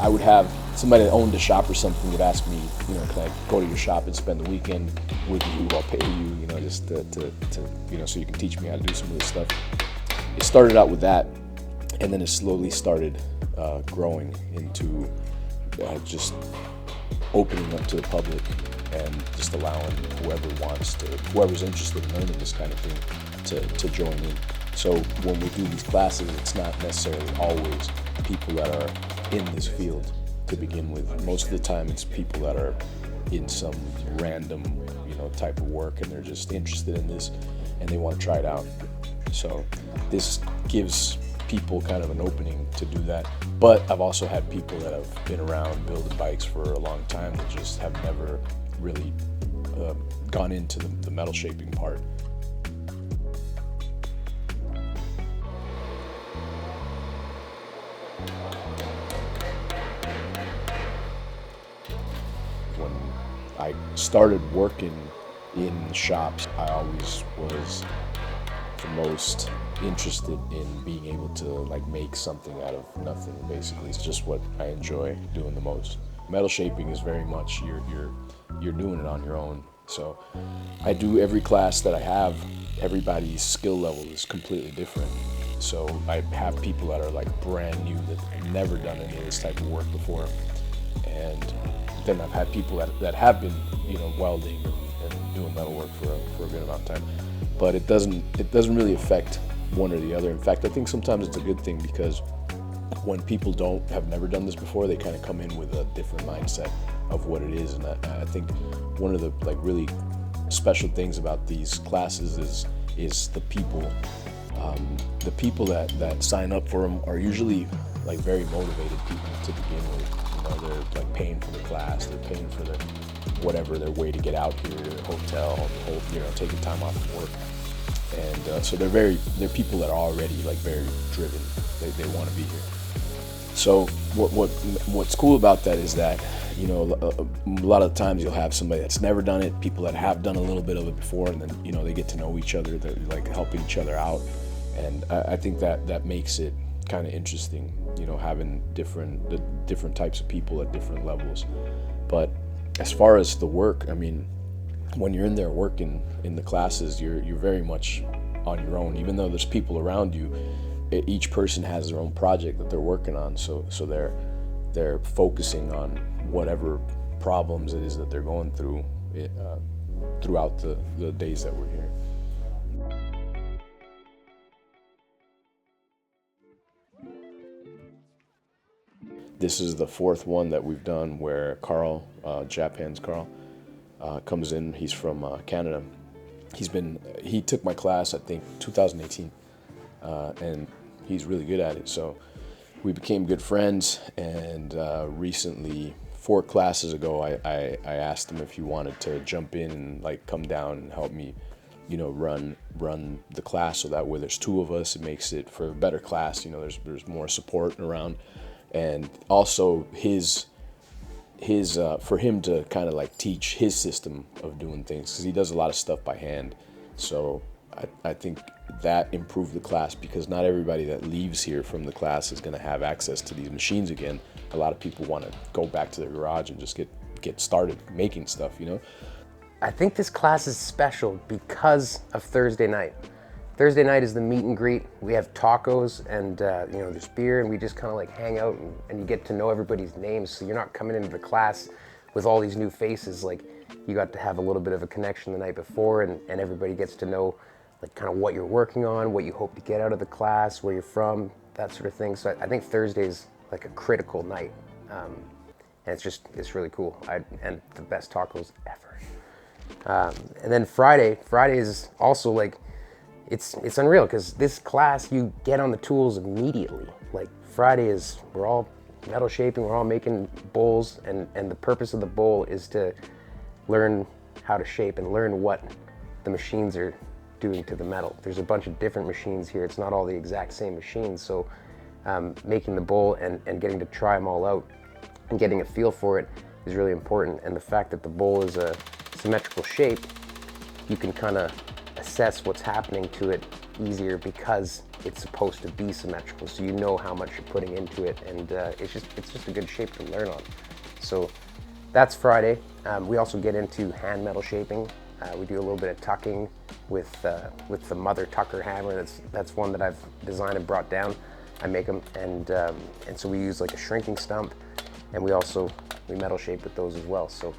I would have somebody that owned a shop or something would ask me, can I go to your shop and spend the weekend with you? I'll pay you, just to so you can teach me how to do some of this stuff. It started out with that, and then it slowly started growing into just opening up to the public and just allowing whoever's interested in learning this kind of thing to join in. So when we do these classes, it's not necessarily always people that are in this field to begin with. Most of the time it's people that are in some random type of work, and they're just interested in this and they want to try it out. So this gives people kind of an opening to do that. But I've also had people that have been around building bikes for a long time that just have never really gone into the metal shaping part. When I started working in shops, I always was the most interested in being able to make something out of nothing. Basically, it's just what I enjoy doing the most. Metal shaping is very much you're doing it on your own. So I do every class that I have. Everybody's skill level is completely different. So I have people that are brand new that have never done any of this type of work before, and then I've had people that have been welding and doing metal work for a good amount of time. But it doesn't really affect one or the other. In fact, I think sometimes it's a good thing, because when people have never done this before, they kind of come in with a different mindset of what it is. And I think one of the really special things about these classes is the people. The people that sign up for them are usually very motivated people to begin with. They're paying for the class, they're paying for their way to get out here, their hotel, taking time off of work. And so they're people that are already very driven. They want to be here. So what's cool about that is that a lot of the times you'll have somebody that's never done it, people that have done a little bit of it before, and then they get to know each other. They're helping each other out, and I think that makes it kind of interesting. Having different types of people at different levels. But as far as the work, when you're in there working in the classes, you're very much on your own. Even though there's people around you, each person has their own project that they're working on. So they're focusing on whatever problems it is that they're going through throughout the days that we're here. This is the fourth one that we've done where Carl, Chapman's Carl, comes in. He's from Canada. He took my class, I think, 2018, and he's really good at it. So we became good friends, and recently, 4 classes ago, I asked him if he wanted to jump in and come down and help me, run the class. So that way there's 2 of us. It makes it for a better class. There's more support around. And also for him to kind of teach his system of doing things, because he does a lot of stuff by hand. So I think that improved the class, because not everybody that leaves here from the class is going to have access to these machines again. A lot of people want to go back to their garage and just get started making stuff, I think this class is special because of Thursday night. Thursday night is the meet and greet. We have tacos and there's beer, and we just kind of hang out and you get to know everybody's names. So you're not coming into the class with all these new faces. You got to have a little bit of a connection the night before, and everybody gets to know kind of what you're working on, what you hope to get out of the class, where you're from, that sort of thing. So I think Thursday's a critical night, and it's really cool. And the best tacos ever. And then Friday is also it's unreal, because this class you get on the tools immediately. Friday is, we're all metal shaping, we're all making bowls, and the purpose of the bowl is to learn how to shape and learn what the machines are doing to the metal. There's a bunch of different machines here. It's not all the exact same machines, so making the bowl and getting to try them all out and getting a feel for it is really important. And the fact that the bowl is a symmetrical shape, you can kind of assess what's happening to it easier because it's supposed to be symmetrical, so you know how much you're putting into it, and it's just a good shape to learn on. So that's Friday. We also get into hand metal shaping. We do a little bit of tucking with the Mother Tucker hammer. That's one that I've designed and brought down. I make them, and so we use like a shrinking stump, and we metal shape with those as well. So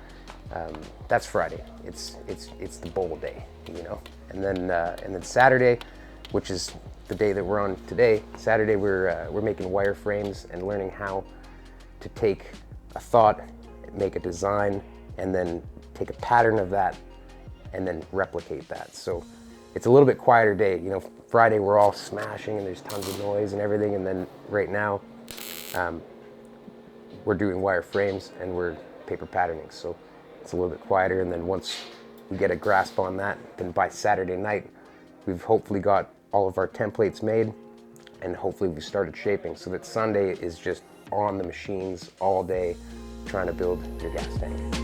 that's Friday. It's the bowl day, you know. And then Saturday, which is the day that we're on today. Saturday we're making wire frames and learning how to take a thought, make a design, and then take a pattern of that and then replicate that. So it's a little bit quieter day. You know, Friday we're all smashing and there's tons of noise and everything, and then right now we're doing wire frames and we're paper patterning. So it's a little bit quieter, and then once we get a grasp on that, then by Saturday night we've hopefully got all of our templates made, and hopefully we started shaping, so that Sunday is just on the machines all day trying to build your gas tank.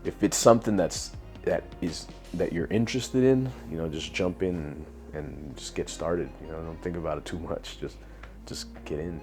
If it's something that you're interested in, you know, just jump in and just get started. You know, don't think about it too much. Just get in.